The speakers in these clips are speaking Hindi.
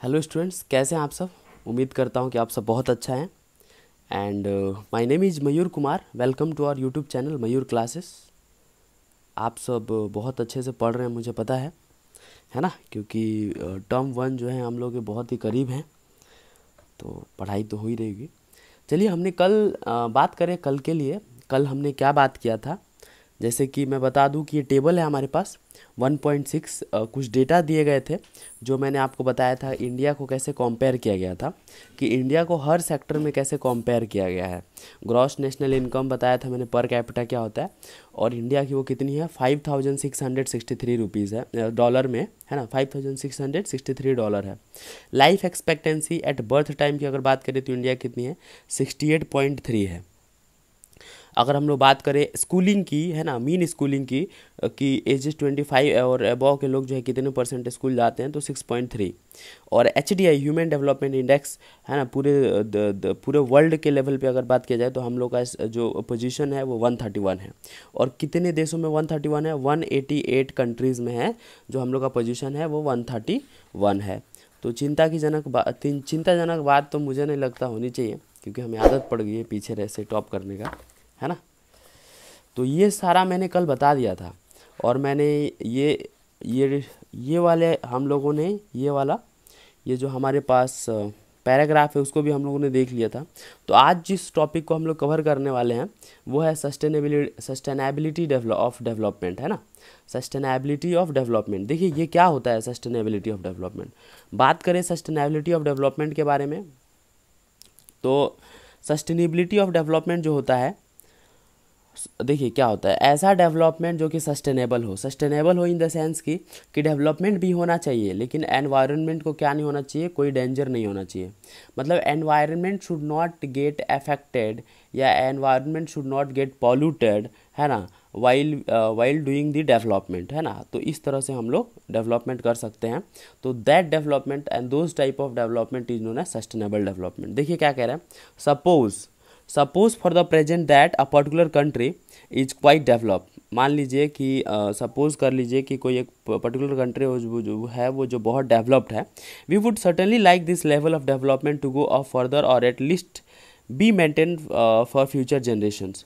हेलो स्टूडेंट्स, कैसे हैं आप सब। उम्मीद करता हूं कि आप सब बहुत अच्छा हैं। And my name is Mayur Kumar. Welcome to our YouTube channel Mayur classes. आप सब बहुत अच्छे से पढ़ रहे हैं, मुझे पता है ना, क्योंकि टर्म वन जो है हम लोग के बहुत ही करीब हैं, तो पढ़ाई तो हो ही रहेगी। चलिए, हमने कल बात करें कल के लिए। कल हमने क्या बात किया था, जैसे कि मैं बता दूं कि ये टेबल है हमारे पास 1.6। कुछ डेटा दिए गए थे जो मैंने आपको बताया था। इंडिया को कैसे कंपेयर किया गया था, कि इंडिया को हर सेक्टर में कैसे कंपेयर किया गया है। ग्रॉस नेशनल इनकम बताया था मैंने, पर कैपिटा क्या होता है, और इंडिया की वो कितनी है, 5663 रुपीज़ है, डॉलर में, है ना, $5663 है। Life expectancy at birth time की अगर बात करें तो इंडिया कितनी है, 68.3 है। अगर हम लोग बात करें स्कूलिंग की, है ना, मीन स्कूलिंग की, कि एजेस 25 और अबव के लोग जो है कितने परसेंट स्कूल जाते हैं, तो 6.3। और HDI ह्यूमन डेवलपमेंट इंडेक्स, है ना, पूरे वर्ल्ड के लेवल पे अगर बात किया जाए तो हम लोग का जो पोजीशन है वो 131 है। और कितने देशों में 131 है, 188 कंट्रीज़ में है जो हम लोग का पोजीशन है वो 131 है। तो चिंताजनक बात तो मुझे नहीं लगता होनी चाहिए, क्योंकि हमें आदत पड़ गई है पीछे रह से टॉप करने का, है ना। तो ये सारा मैंने कल बता दिया था। और मैंने ये ये वाले हम लोगों ने ये वाला, ये जो हमारे पास पैराग्राफ है उसको भी हम लोगों ने देख लिया था। तो आज जिस टॉपिक को हम लोग कवर करने वाले हैं वो है सस्टेनेबिलिटी ऑफ डेवलपमेंट, है ना। सस्टेनेबिलिटी ऑफ डेवलपमेंट, देखिए ये क्या होता है सस्टेनेबिलिटी ऑफ डेवलपमेंट। बात करें सस्टेनेबिलिटी ऑफ डेवलपमेंट के बारे में, तो सस्टेनेबिलिटी ऑफ डेवलपमेंट जो होता है, देखिए क्या होता है, ऐसा डेवलपमेंट जो कि सस्टेनेबल हो इन द सेंस कि डेवलपमेंट भी होना चाहिए, लेकिन एनवायरनमेंट को क्या नहीं होना चाहिए, कोई डेंजर नहीं होना चाहिए। मतलब environment should not get affected, या environment should not get polluted, है ना, वाइल डूइंग द डेवलपमेंट, है ना। तो इस तरह से हम लोग डेवलपमेंट कर सकते हैं। तो that development and those type of development is known as sustainable development. देखिए क्या कह रहे हैं, suppose for the present that a particular country is quite develop. मान लीजिए कि सपोज कर लीजिए कि कोई एक पर्टिकुलर कंट्री वो जो बहुत डेवलप्ड है। We would certainly like this level of development to go up further और at least be maintain for future generations.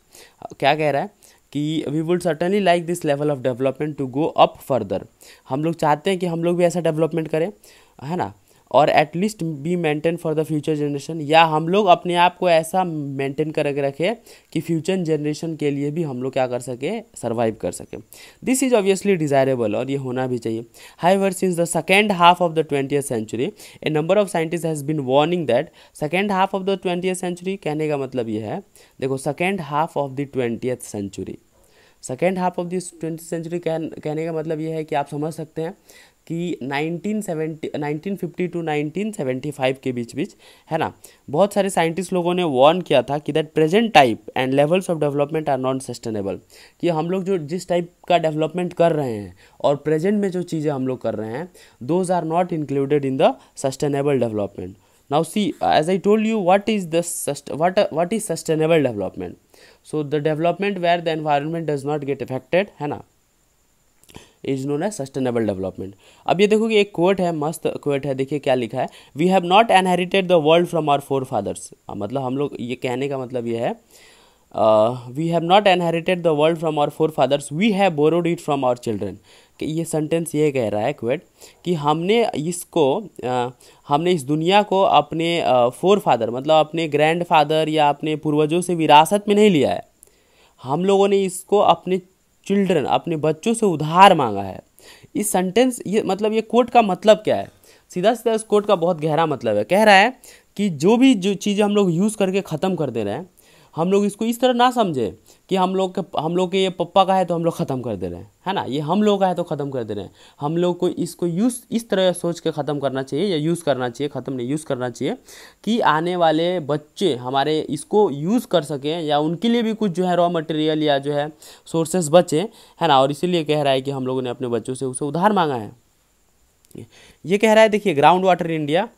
क्या कह रहा है कि we would certainly like this level of development to go up further. हम लोग चाहते हैं कि हम लोग भी ऐसा डेवलपमेंट करें, है ना, और at least be maintain for the future generation, या हम लोग अपने आप को ऐसा मेंटेन करके रखें कि फ्यूचर जनरेशन के लिए भी हम लोग क्या कर सके, सर्वाइव कर सके। दिस इज ऑब्वियसली डिज़ायरेबल, और ये होना भी चाहिए। However since the second half of the 20th century a number of scientist has been warning that second half of the 20th century, कहने का मतलब ये है, देखो second half of the 20th century, second half of this 20th century कहने का मतलब ये है कि आप समझ सकते हैं कि 1950 टू 1975 के बीच है ना, बहुत सारे साइंटिस्ट लोगों ने वार्न किया था कि that present type and levels of development are not sustainable. कि हम लोग जो जिस टाइप का डेवलपमेंट कर रहे हैं और प्रेजेंट में जो चीज़ें हम लोग कर रहे हैं, those are not included in the sustainable development. Now see, as I told you, what is sustainable development? So the development where the environment does not get affected, है ना, is known as sustainable development. अब ये देखो कि एक कोट है, मस्त कोट है, देखिए क्या लिखा है, we have not inherited the world from our forefathers. मतलब हम लोग, ये कहने का मतलब ये है, we have not inherited the world from our forefathers, we have borrowed it from our children. कि ये सेंटेंस ये कह रहा है क्वेट, कि हमने इस दुनिया को अपने फोर फादर, मतलब अपने ग्रैंड फादर या अपने पूर्वजों से विरासत में नहीं लिया है। हम लोगों ने इसको अपने चिल्ड्रन, अपने बच्चों से उधार मांगा है। इस सेंटेंस, ये मतलब, ये कोट का मतलब क्या है, सीधा सीधा इस कोट का बहुत गहरा मतलब है। कह रहा है कि जो चीज़ें हम लोग यूज़ करके ख़त्म कर दे रहे हैं, हम लोग इसको इस तरह ना समझे कि हम लोग के ये पप्पा का है तो हम लोग ख़त्म कर दे रहे हैं, है ना, ये हम लोग का है तो ख़त्म कर दे रहे हैं। हम लोग को इसको यूज़ इस तरह सोच के ख़त्म करना चाहिए, या यूज़ करना चाहिए, ख़त्म नहीं, यूज़ करना चाहिए, कि आने वाले बच्चे हमारे इसको यूज़ कर सकें, या उनके लिए भी कुछ जो है रॉ मटेरियल या जो है सोर्सेस बचे, है ना। और इसीलिए कह रहा है कि हम लोगों ने अपने बच्चों से उसे उधार मांगा है। ये कह रहा है, देखिए, ground water in India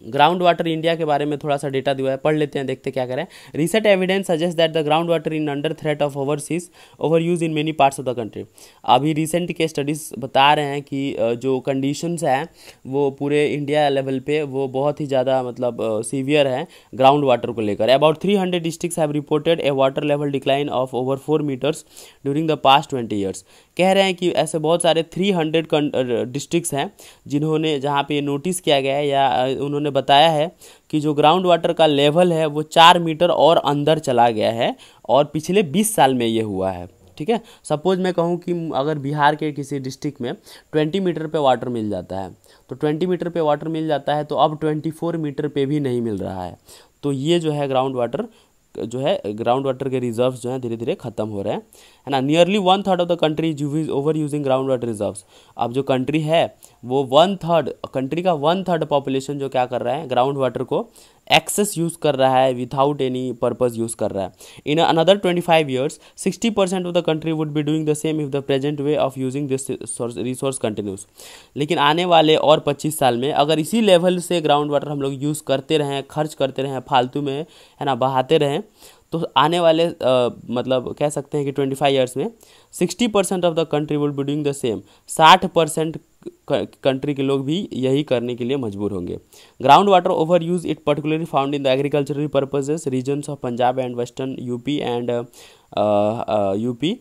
ground water India के बारे में थोड़ा सा डेटा दिया है, पढ़ लेते हैं, देखते क्या करें। Recent evidence suggest that the ground water in under threat of overseas over use in many parts of the country. अभी रिसेंट के स्टडीज़ बता रहे हैं कि जो कंडीशंस हैं वो पूरे इंडिया लेवल पे वो बहुत ही ज़्यादा मतलब सीवियर है ग्राउंड वाटर को लेकर। About 300 districts have reported a water level decline of over 4 meters during the past 20 years. कह रहे हैं कि ऐसे बहुत सारे 300 डिस्ट्रिक्ट्स हैं जिन्होंने, जहाँ पे नोटिस किया गया है या उन्होंने बताया है कि जो ग्राउंड वाटर का लेवल है वो 4 मीटर और अंदर चला गया है और पिछले 20 साल में ये हुआ है। ठीक है, सपोज मैं कहूँ कि अगर बिहार के किसी डिस्ट्रिक्ट में 20 मीटर पे वाटर मिल जाता है, तो 20 मीटर पे वाटर मिल जाता है तो अब 24 मीटर पे भी नहीं मिल रहा है। तो ये जो है ग्राउंड वाटर के रिजर्व्स जो हैं धीरे धीरे खत्म हो रहे हैं, है ना। Nearly 1/3 of the country is over using ground water reserves. अब जो कंट्री है वो 1/3, कंट्री का 1/3 पॉपुलेशन जो क्या कर रहा है, ग्राउंड वाटर को एक्सेस यूज़ कर रहा है, विदाउट एनी पर्पज़ यूज़ कर रहा है। In another 25 years 60% of the country would be doing the same if the present way of using this resource continuous. लेकिन आने वाले और 25 साल में अगर इसी लेवल से ग्राउंड वाटर हम लोग यूज़ करते रहें, खर्च करते रहें, फालतू में, है ना, बहाते रहें, तो आने वाले मतलब कह सकते हैं कि 25 ईयर्स में 60% of the country will be doing the same. 60% country के लोग भी यही करने के लिए मजबूर होंगे। Ground water over use it particularly found in the agricultural purposes regions of Punjab and western UP and UP,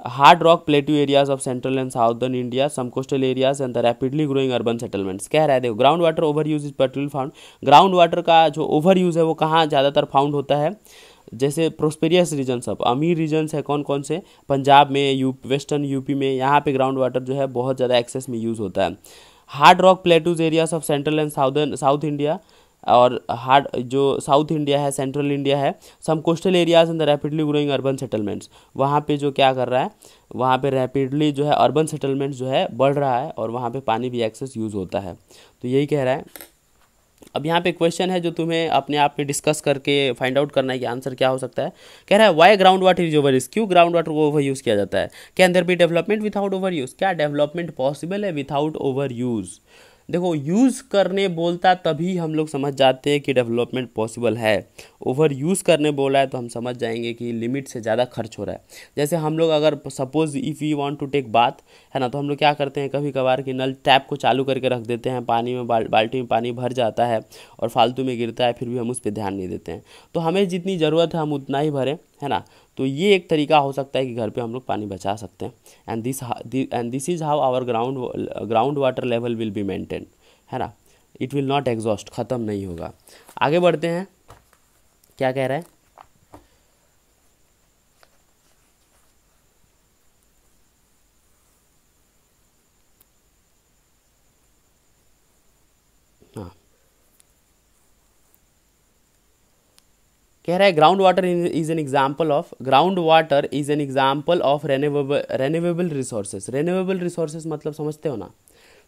hard rock plateau areas of central and southern India, some coastal areas and the rapidly growing urban settlements. कह रहे थे ground water over use is particularly found. Ground water का जो ओवर यूज है वो कहाँ ज़्यादातर फाउंड होता है, जैसे प्रोस्पेरियस रीजन्स, अब अमीर रीजन्स है कौन कौन से, पंजाब में, वेस्टर्न यूपी में, यहाँ पे ग्राउंड वाटर जो है बहुत ज़्यादा एक्सेस में यूज़ होता है। Hard rock plateaus areas of central and south India, और हार्ड जो साउथ इंडिया है, सेंट्रल इंडिया है, some coastal areas and the rapidly growing urban settlements. वहाँ पे जो क्या कर रहा है, वहाँ पे रैपिडली जो है अर्बन सेटलमेंट्स जो है बढ़ रहा है और वहाँ पे पानी भी एक्सेस यूज़ होता है। तो यही कह रहा है। अब यहाँ पे क्वेश्चन है जो तुम्हें अपने आप में डिस्कस करके फाइंड आउट करना है कि आंसर क्या हो सकता है। कह रहा है why ground water is over use, क्यों ग्राउंड वाटर को ओवर यूज़ किया जाता है। Can there be development without over use, क्या डेवलपमेंट पॉसिबल है विदाउट ओवर यूज़। देखो यूज़ करने बोलता तभी हम लोग समझ जाते हैं कि डेवलपमेंट पॉसिबल है। ओवर यूज़ करने बोला है तो हम समझ जाएंगे कि लिमिट से ज़्यादा खर्च हो रहा है। जैसे हम लोग अगर suppose if we want to take bath, है ना, तो हम लोग क्या करते हैं, कभी कभार कि नल टैप को चालू करके रख देते हैं, पानी में बाल्टी में पानी भर जाता है और फालतू में गिरता है, फिर भी हम उस पर ध्यान नहीं देते हैं। तो हमें जितनी ज़रूरत है हम उतना ही भरें, है ना। तो ये एक तरीका हो सकता है कि घर पे हम लोग पानी बचा सकते हैं। And this is how our ground water level will be maintain, है ना। इट विल नॉट एग्जॉस्ट, ख़त्म नहीं होगा। आगे बढ़ते हैं, क्या कह रहा है। हाँ, कह रहा है ground water is an example of renewable resources. Renewable resources मतलब समझते हो ना,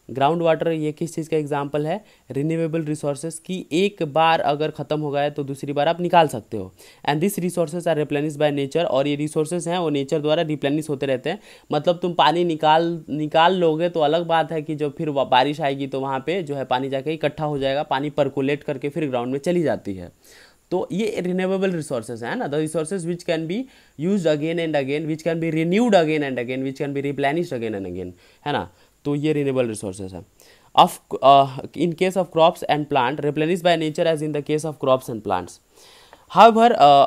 ग्राउंड वाटर ये किस चीज़ का एग्जाम्पल है, रिन्यूएबल रिसोर्सेज की। एक बार अगर ख़त्म हो गया तो दूसरी बार आप निकाल सकते हो। And this resources are replenish by nature, और ये रिसोर्सेज हैं वो नेचर द्वारा रिप्लेनिश होते रहते हैं। मतलब तुम पानी निकाल लोगे तो अलग बात है कि जब फिर बारिश आएगी तो वहाँ पे जो है पानी जाके इकट्ठा हो जाएगा, पानी परकोलेट करके फिर ग्राउंड में चली जाती है। तो ये रिन्यूएबल रिसोर्सेज है ना, the resources which can be used again and again, which can be renewed again and again, which can be replenished again and again, है ना। तो ये रिन्यूएबल रिसोर्सेज है। In case of crops and plant, replenished by nature as in the case of crops and plants. However,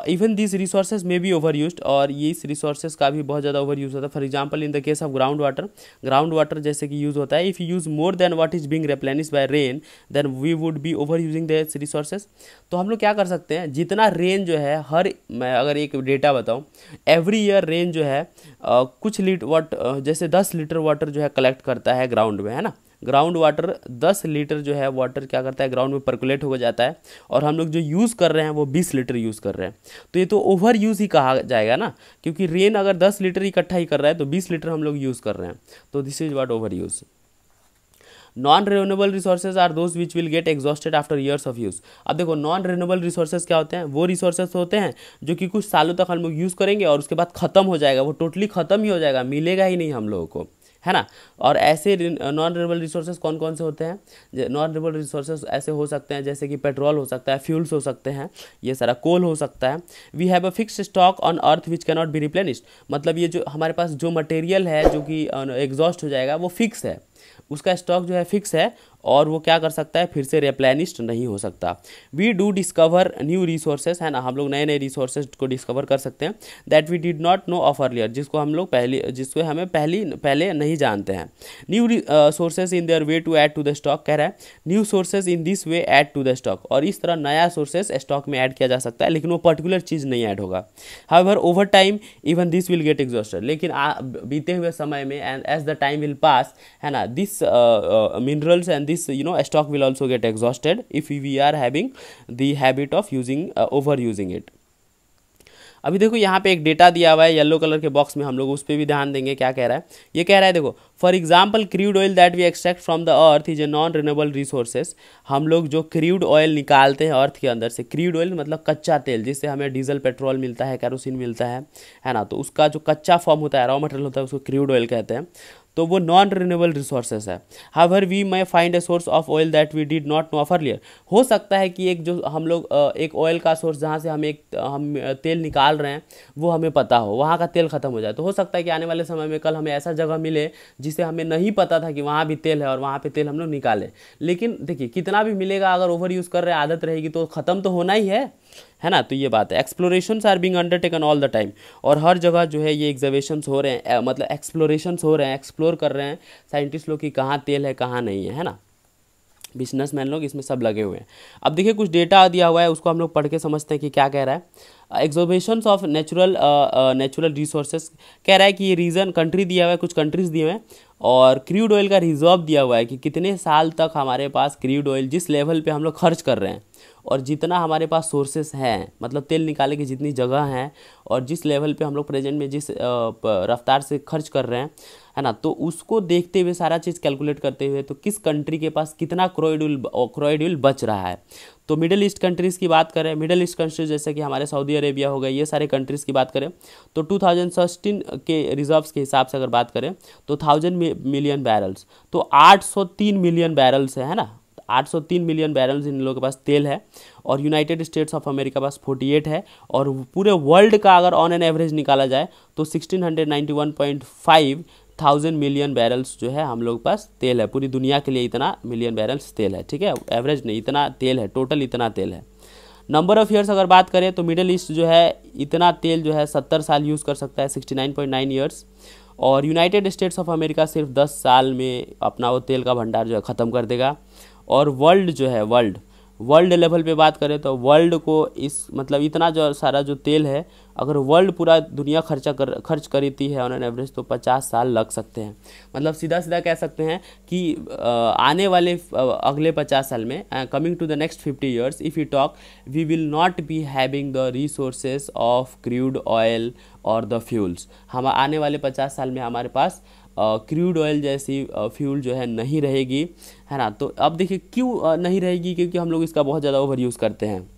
even these resources may be overused, और ये इस resources का भी बहुत ज़्यादा overuse होता है. For example, in the case of ground water जैसे कि use होता है, if you use more than what is being replenished by rain, then we would be overusing these resources. तो हम लोग क्या कर सकते हैं, जितना रेन जो है मैं अगर एक डेटा बताऊँ, एवरी ईयर रेन जो है कुछ जैसे 10 लीटर वाटर जो है कलेक्ट करता है ग्राउंड में, है ना। ग्राउंड वाटर 10 लीटर जो है वाटर क्या करता है, ग्राउंड में परकुलेट हो जाता है, और हम लोग जो यूज़ कर रहे हैं वो 20 लीटर यूज़ कर रहे हैं। तो ये तो ओवर यूज़ ही कहा जाएगा ना, क्योंकि रेन अगर 10 लीटर इकट्ठा ही कर रहा है तो 20 लीटर हम लोग यूज़ कर रहे हैं। तो this is what over use. Non renewable resources are those which will get exhausted after years of use. अब देखो नॉन रिन्यूएबल रिसोर्सेज क्या होते हैं, वो रिसोर्सेज होते हैं जो कि कुछ सालों तक हम लोग यूज़ करेंगे और उसके बाद ख़त्म हो जाएगा, वो टोटली ख़त्म ही हो जाएगा, मिलेगा ही नहीं हम लोगों को, है ना। और ऐसे नॉन रिन्यूएबल रिसोर्सेज कौन कौन से होते हैं? नॉन रिन्यूएबल रिसोर्सेज ऐसे हो सकते हैं जैसे कि पेट्रोल हो सकता है, फ्यूल्स हो सकते हैं, ये सारा कोल हो सकता है। We have a fixed stock on earth which can not be replenished, मतलब ये जो हमारे पास जो मटेरियल है जो कि एग्जॉस्ट हो जाएगा वो फिक्स है, उसका स्टॉक जो है फिक्स है और वो क्या कर सकता है, फिर से रिप्लेनिश्ड नहीं हो सकता। We do discover new resources, है ना, हम लोग नए नए रिसोर्सेज को डिस्कवर कर सकते हैं। That we did not know of earlier, जिसको हम लोग जिसको हमें पहले नहीं जानते हैं। New sources in their way to add to the stock, कह रहा है new sources in this way add to the stock, और इस तरह नया सोर्सेज स्टॉक में ऐड किया जा सकता है, लेकिन वो पर्टिकुलर चीज़ नहीं ऐड होगा। However over time even this will get exhausted, लेकिन बीते हुए समय में and as the time will pass, है ना, this minerals and this stock will also get exhausted if we are having the habit of using overusing it। अभी देखो यहाँ पे एक डेटा दिया हुआ है येलो कलर के बॉक्स में, हम लोग उस पर भी ध्यान देंगे। क्या कह रहा है? ये कह रहा है देखो, for example crude oil that we extract from the earth is a non renewable resources. हम लोग जो क्रूड ऑयल निकालते हैं अर्थ के अंदर से, क्रूड ऑयल मतलब कच्चा तेल, जिससे हमें डीजल पेट्रोल मिलता है, कैरोसिन मिलता है ना, तो उसका जो कच्चा फॉर्म होता है, रॉ मटेरियल होता है, उसको क्रूड ऑयल कहते हैं, तो वो नॉन रिन्यूएबल रिसोर्सेज है। However we may find a source of oil that we did not know of earlier. हो सकता है कि एक जो हम लोग एक ऑयल का सोर्स जहाँ से हम तेल निकाल रहे हैं वो हमें पता हो, वहाँ का तेल खत्म हो जाए, तो हो सकता है कि आने वाले समय में कल हमें ऐसा जगह मिले जिसे हमें नहीं पता था कि वहाँ भी तेल है और वहाँ पे तेल हम लोग निकालें। लेकिन देखिए कितना भी मिलेगा, अगर ओवर यूज़ कर रहे हैं, आदत रहेगी तो ख़त्म तो होना ही है ना। तो ये बात है। Explorations are being undertaken all the time, और हर जगह जो है ये एग्जर्वेशंस हो रहे हैं, मतलब एक्सप्लोरेशंस हो रहे हैं, एक्सप्लोर कर रहे हैं साइंटिस्ट लोग कि कहाँ तेल है कहाँ नहीं है ना। बिजनेसमैन लोग इसमें सब लगे हुए हैं। अब देखिए कुछ डेटा दिया हुआ है, उसको हम लोग पढ़ के समझते हैं कि क्या कह रहा है। एग्जॉर्बेशंस ऑफ नेचुरल रिसोर्सेज, कह रहा है कि ये रीजन कंट्री दिया हुआ है, कुछ कंट्रीज दिए हुए हैं, और क्रूड ऑयल का रिजर्व दिया हुआ है कि कितने साल तक हमारे पास क्रूड ऑयल, जिस लेवल पे हम लोग खर्च कर रहे हैं और जितना हमारे पास सोर्सेस हैं, मतलब तेल निकाले की जितनी जगह हैं और जिस लेवल पे हम लोग प्रेजेंट में जिस रफ्तार से खर्च कर रहे हैं, है ना, तो उसको देखते हुए सारा चीज़ कैलकुलेट करते हुए तो किस कंट्री के पास कितना क्रूड ऑयल बच रहा है। तो मिडिल ईस्ट कंट्रीज़ की बात करें, मिडिल ईस्ट कंट्रीज जैसे कि हमारे सऊदी अरेबिया हो गए, ये सारे कंट्रीज़ की बात करें तो 2016 के रिजर्व्स के हिसाब से अगर बात करें तो 1000 मिलियन बैरल्स, तो 803 मिलियन बैरल्स है ना, 803 मिलियन बैरल्स इन लोगों के पास तेल है। और यूनाइटेड स्टेट्स ऑफ अमेरिका पास 48 है, और पूरे वर्ल्ड का अगर ऑन एन एवरेज निकाला जाए तो 1691.5 1000 मिलियन बैरल्स जो है हम लोग पास तेल है। पूरी दुनिया के लिए इतना मिलियन बैरल्स तेल है, ठीक है, एवरेज नहीं, इतना तेल है, टोटल इतना तेल है। नंबर ऑफ़ ईयर्स अगर बात करें तो मिडिल ईस्ट जो है इतना तेल जो है 70 साल यूज़ कर सकता है, 69.9 ईयर्स, और यूनाइटेड स्टेट्स ऑफ अमेरिका सिर्फ 10 साल में अपना वो तेल का भंडार जो है ख़त्म कर देगा। और वर्ल्ड जो है, वर्ल्ड लेवल पे बात करें तो वर्ल्ड को इस मतलब इतना जो सारा जो तेल है, अगर वर्ल्ड पूरा दुनिया खर्च करती है ऑन एन एवरेज तो 50 साल लग सकते हैं। मतलब सीधा सीधा कह सकते हैं कि आने वाले अगले 50 साल में, coming to the next 50 years if you talk, we will not be having the resources of crude oil और द फ्यूल्स। हम आने वाले 50 साल में हमारे पास क्रूड ऑयल जैसी फ्यूल जो है नहीं रहेगी, है ना। तो अब देखिए क्यों नहीं रहेगी, क्योंकि हम लोग इसका बहुत ज़्यादा ओवर यूज़ करते हैं।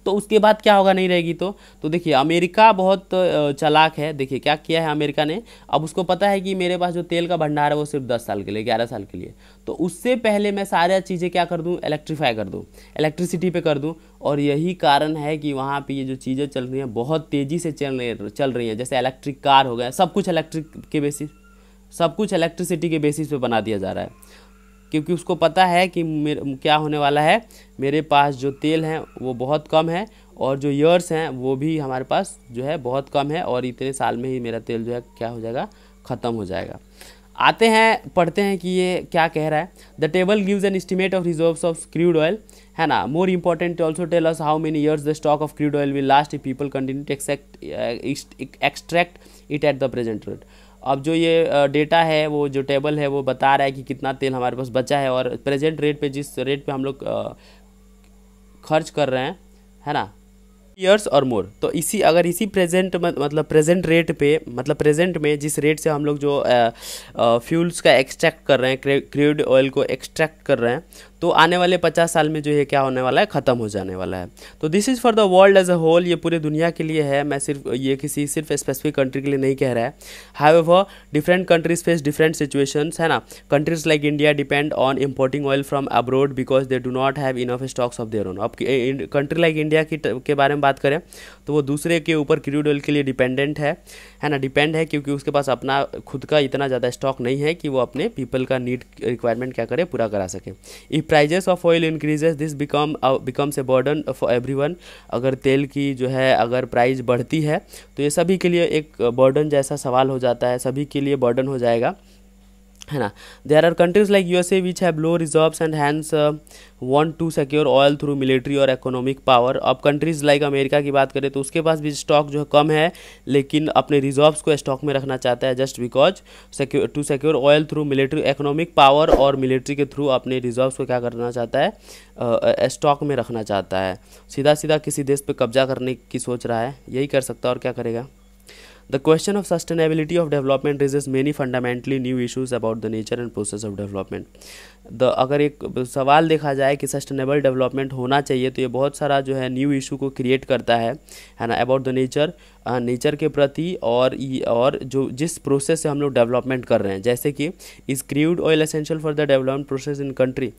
तो उसके बाद क्या होगा नहीं रहेगी तो देखिए अमेरिका बहुत चालाक है। देखिए क्या किया है अमेरिका ने, अब उसको पता है कि मेरे पास जो तेल का भंडार है वो सिर्फ 10 साल के लिए, 11 साल के लिए, तो उससे पहले मैं सारी चीज़ें क्या कर दूँ, इलेक्ट्रीफाई कर दूँ, इलेक्ट्रिसिटी पे कर दूँ। और यही कारण है कि वहाँ पे ये जो चीज़ें चल रही हैं बहुत तेज़ी से चल रही हैं। जैसे इलेक्ट्रिक कार हो गया, सब कुछ इलेक्ट्रिक के बेसिस, सब कुछ इलेक्ट्रिसिटी के बेसिस पे बना दिया जा रहा है, क्योंकि उसको पता है कि क्या होने वाला है, मेरे पास जो तेल है वो बहुत कम है और जो ईयर्स हैं वो भी हमारे पास जो है बहुत कम है, और इतने साल में ही मेरा तेल जो है क्या हो जाएगा, ख़त्म हो जाएगा। आते हैं पढ़ते हैं कि ये क्या कह रहा है। The table gives an estimate of reserves of crude oil, है ना। More important also tell us how many years the stock of crude oil will last if people continue to extract it at the present rate. अब जो ये डेटा है, वो जो टेबल है वो बता रहा है कि कितना तेल हमारे पास बचा है और प्रेजेंट रेट पे, जिस रेट पे हम लोग खर्च कर रहे हैं, है ना, ईयर्स और मोर। तो अगर इसी प्रेजेंट मतलब प्रेजेंट रेट पे, मतलब प्रेजेंट में जिस रेट से हम लोग जो फ्यूल्स का एक्सट्रैक्ट कर रहे हैं, क्रूड ऑयल को एक्सट्रैक्ट कर रहे हैं, तो आने वाले 50 साल में जो ये क्या होने वाला है, ख़त्म हो जाने वाला है। तो this is for the world as a whole, ये पूरे दुनिया के लिए है, मैं सिर्फ स्पेसिफिक कंट्री के लिए नहीं कह रहा है। However different countries face different situations, है ना। Countries like India depend on importing oil from abroad because they do not have enough stocks of their own. अब कंट्री लाइक इंडिया के बारे में बात करें तो वो दूसरे के ऊपर क्रूड ऑयल के लिए डिपेंडेंट है ना, डिपेंड है, क्योंकि उसके पास अपना खुद का इतना ज़्यादा स्टॉक नहीं है कि वो अपने पीपल का नीड रिक्वायरमेंट क्या करे, पूरा करा सके। If prices of oil increases this becomes a burden for everyone. अगर तेल की जो है अगर प्राइस बढ़ती है तो ये सभी के लिए एक बर्डन जैसा सवाल हो जाता है, सभी के लिए बर्डन हो जाएगा, है ना। There are countries like USA which have low reserves and hence want to secure oil through military और इकोनॉमिक पावर। अब कंट्रीज़ लाइक अमेरिका की बात करें तो उसके पास भी स्टॉक जो है कम है, लेकिन अपने रिजर्व्स को स्टॉक में रखना चाहता है just because to secure oil through military, economic power और मिलिट्री के थ्रू अपने रिजर्व्स को क्या करना चाहता है, स्टॉक में रखना चाहता है। सीधा सीधा किसी देश पे कब्जा करने की सोच रहा है, यही कर सकता है और क्या करेगा। The question of sustainability of development raises many fundamentally new issues about the nature and process of development. अगर एक सवाल देखा जाए कि सस्टेनेबल डेवलपमेंट होना चाहिए तो ये बहुत सारा जो है न्यू इशू को क्रिएट करता है ना, अबाउट द नेचर के प्रति और जो जिस प्रोसेस से हम लोग डेवलपमेंट कर रहे हैं। जैसे कि is crude oil essential for the development process in country.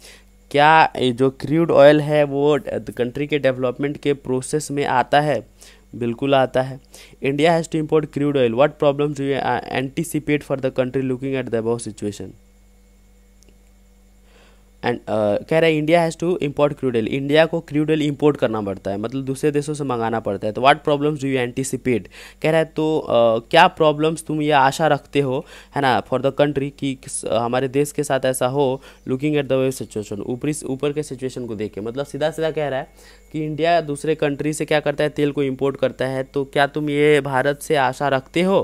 क्या जो क्रूड ऑयल है वो कंट्री के डेवलपमेंट के प्रोसेस में आता है? बिल्कुल आता है। India has to import crude oil, what problems do you anticipate for the country looking at the above situation. And कह रहा है India has to import crude oil, India को क्रूड ऑयल इम्पोर्ट करना पड़ता है, मतलब दूसरे देशों से मंगाना पड़ता है। तो what problems do you anticipate, कह रहा है तो क्या प्रॉब्लम्स तुम ये आशा रखते हो, है ना, फॉर द कंट्री कि हमारे देश के साथ ऐसा हो, looking at the way situation, ऊपर के सिचुएशन को देख के। मतलब सीधा सीधा कह रहा है कि इंडिया दूसरे कंट्री से क्या करता है, तेल को इम्पोर्ट करता है। तो क्या तुम ये भारत से आशा रखते हो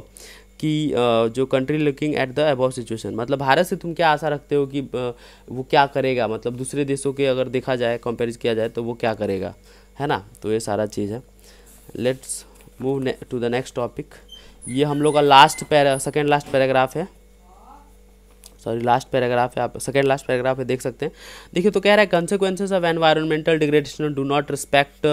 कि जो country looking at the above situation, मतलब भारत से तुम क्या आशा रखते हो कि वो क्या करेगा, मतलब दूसरे देशों के अगर देखा जाए, कंपेयर किया जाए तो वो क्या करेगा, है ना। तो ये सारा चीज़ है। Let's move to the next topic. ये हम लोग का सेकेंड लास्ट पैराग्राफ है, सॉरी लास्ट पैराग्राफ है, आप सेकेंड लास्ट पैराग्राफ है, देख सकते हैं। देखिए तो कह रहा है consequences of environmental degradation do not respect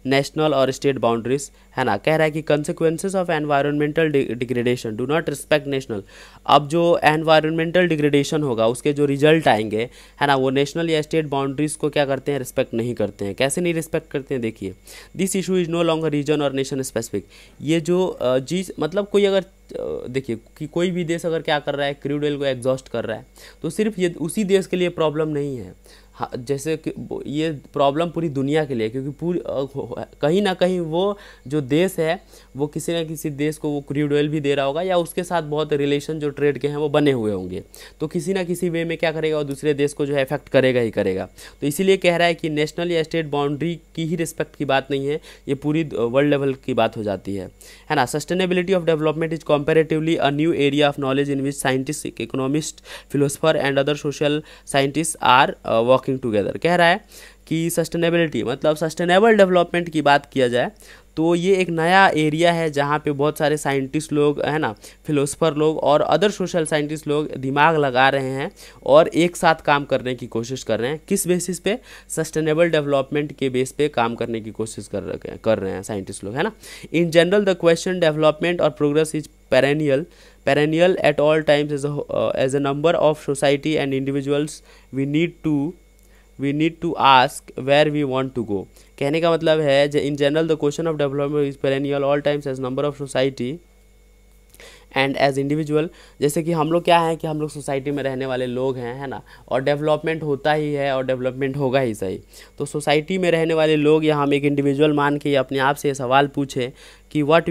national और स्टेट बाउंड्रीज, है ना। कह रहा है कि consequences of environmental degradation do not respect national. अब जो एनवायरमेंटल डिग्रेडेशन होगा उसके जो रिजल्ट आएंगे, है ना, वो नेशनल या स्टेट बाउंड्रीज को क्या करते हैं, रिस्पेक्ट नहीं करते हैं। कैसे नहीं रिस्पेक्ट करते हैं, देखिए this issue is no longer region और नेशन स्पेसिफिक। ये जो चीज़, मतलब कोई अगर देखिए कि कोई भी देश अगर क्या कर रहा है, क्रूड ऑयल को एग्जॉस्ट कर रहा है, तो सिर्फ ये उसी देश के लिए प्रॉब्लम नहीं है। हाँ, जैसे कि ये प्रॉब्लम पूरी दुनिया के लिए, क्योंकि पूरी कहीं ना कहीं वो जो देश है वो किसी न किसी देश को वो क्रूड ऑयल भी दे रहा होगा, या उसके साथ बहुत रिलेशन जो ट्रेड के हैं वो बने हुए होंगे। तो किसी ना किसी वे में क्या करेगा, और दूसरे देश को जो है इफेक्ट करेगा ही करेगा। तो इसीलिए कह रहा है कि नेशनल या स्टेट बाउंड्री की ही रिस्पेक्ट की बात नहीं है, ये पूरी वर्ल्ड लेवल की बात हो जाती है ना। Sustainability of development is comparatively a new area of knowledge in which scientist, economist, philosopher and other social scientist are working together. कह रहा है कि सस्टेनेबिलिटी मतलब सस्टेनेबल डेवलपमेंट की बात किया जाए तो ये एक नया एरिया है जहाँ पे बहुत सारे साइंटिस्ट लोग, है ना, फिलोसफर लोग और अदर सोशल साइंटिस्ट लोग दिमाग लगा रहे हैं और एक साथ काम करने की कोशिश कर रहे हैं। किस बेसिस पे, सस्टेनेबल डेवलपमेंट के बेस पे काम करने की कोशिश कर रहे हैं साइंटिस्ट लोग, है ना। In general the question development और progress is perennial at all times as a number of society and individuals we need to ask where we want to go। कहने का मतलब है in general the question of development is perennial all times as number of society and as individual. जैसे कि हम लोग क्या है कि हम लोग सोसाइटी में रहने वाले लोग हैं, है ना, और डेवलपमेंट होता ही है और डेवलपमेंट होगा ही सही। तो सोसाइटी में रहने वाले लोग या हम एक इंडिविजुअल मान के अपने आप से ये सवाल पूछें कि what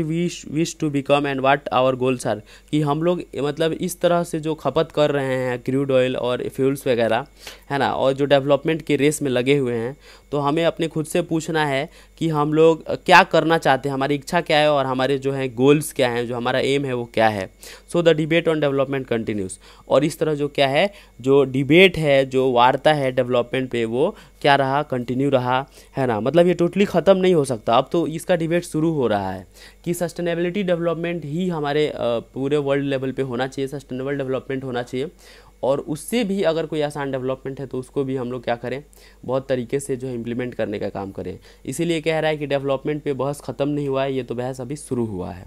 we wish to become and what our goals are, कि हम लोग मतलब इस तरह से जो खपत कर रहे हैं क्रूड ऑयल और फ्यूल्स वगैरह, है ना, और जो डेवलपमेंट के रेस में लगे हुए हैं, तो हमें अपने खुद से पूछना है कि हम लोग क्या करना चाहते हैं, हमारी इच्छा क्या है और हमारे जो है गोल्स क्या हैं, जो हमारा एम है वो क्या है। So the debate on development continuous. और इस तरह जो क्या है, जो डिबेट है, जो वार्ता है डेवलपमेंट पे, वो क्या रहा, कंटिन्यू रहा, है ना। मतलब ये टोटली ख़त्म नहीं हो सकता, अब तो इसका डिबेट शुरू हो रहा है कि सस्टेनेबिलिटी डेवलपमेंट ही हमारे पूरे वर्ल्ड लेवल पे होना चाहिए, सस्टेनेबल डेवलपमेंट होना चाहिए। और उससे भी अगर कोई आसान डेवलपमेंट है तो उसको भी हम लोग क्या करें, बहुत तरीके से जो है इम्प्लीमेंट करने का काम करें। इसीलिए कह रहा है कि डेवलपमेंट पे बहस ख़त्म नहीं हुआ है, ये तो बहस अभी शुरू हुआ है।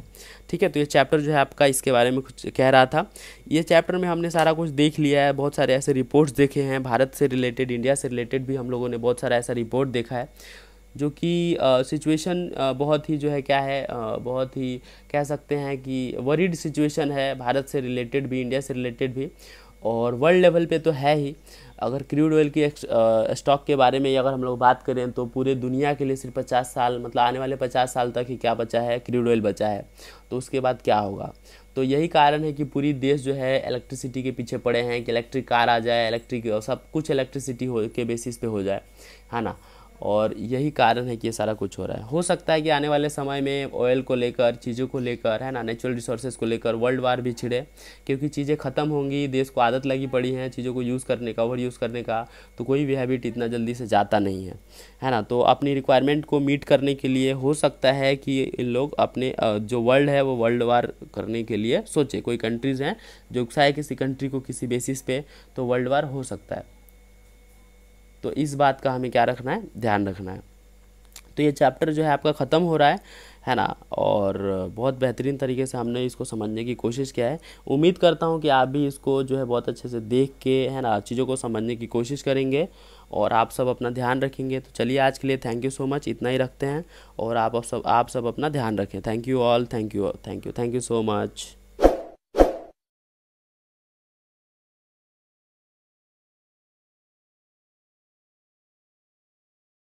ठीक है, तो ये चैप्टर जो है आपका इसके बारे में कुछ कह रहा था। ये चैप्टर में हमने सारा कुछ देख लिया है, बहुत सारे ऐसे रिपोर्ट्स देखे हैं, भारत से रिलेटेड, इंडिया से रिलेटेड भी हम लोगों ने बहुत सारा ऐसा रिपोर्ट देखा है जो कि सिचुएशन बहुत ही जो है क्या है, बहुत ही कह सकते हैं कि वरीड सिचुएशन है, भारत से रिलेटेड भी, इंडिया से रिलेटेड भी, और वर्ल्ड लेवल पे तो है ही। अगर क्रूड ऑयल की स्टॉक के बारे में अगर हम लोग बात करें तो पूरे दुनिया के लिए सिर्फ 50 साल, मतलब आने वाले 50 साल तक ही क्या बचा है, क्रूड ऑयल बचा है। तो उसके बाद क्या होगा? तो यही कारण है कि पूरी देश जो है इलेक्ट्रिसिटी के पीछे पड़े हैं कि इलेक्ट्रिक कार आ जाए, इलेक्ट्रिक सब कुछ इलेक्ट्रिसिटी हो के बेसिस पे हो जाए, है ना। और यही कारण है कि ये सारा कुछ हो रहा है। हो सकता है कि आने वाले समय में ऑयल को लेकर, चीज़ों को लेकर, है ना, नेचुरल रिसोर्सेज को लेकर वर्ल्ड वार भी छिड़े, क्योंकि चीज़ें ख़त्म होंगी, देश को आदत लगी पड़ी है चीज़ों को यूज़ करने का, ओवर यूज़ करने का, तो कोई भी हैबिट इतना जल्दी से जाता नहीं है ना। तो अपनी रिक्वायरमेंट को मीट करने के लिए हो सकता है कि इन लोग अपने जो वर्ल्ड है वो वर्ल्ड वार करने के लिए सोचे। कोई कंट्रीज़ हैं जो उकसाए किसी कंट्री को किसी बेसिस पे, तो वर्ल्ड वार हो सकता है। तो इस बात का हमें क्या रखना है, ध्यान रखना है। तो ये चैप्टर जो है आपका ख़त्म हो रहा है ना, और बहुत बेहतरीन तरीके से हमने इसको समझने की कोशिश किया है। उम्मीद करता हूँ कि आप भी इसको जो है बहुत अच्छे से देख के, है ना, चीज़ों को समझने की कोशिश करेंगे और आप सब अपना ध्यान रखेंगे। तो चलिए आज के लिए थैंक यू सो मच, इतना ही रखते हैं, और आप सब अपना ध्यान रखें। Thank you all, thank you so much.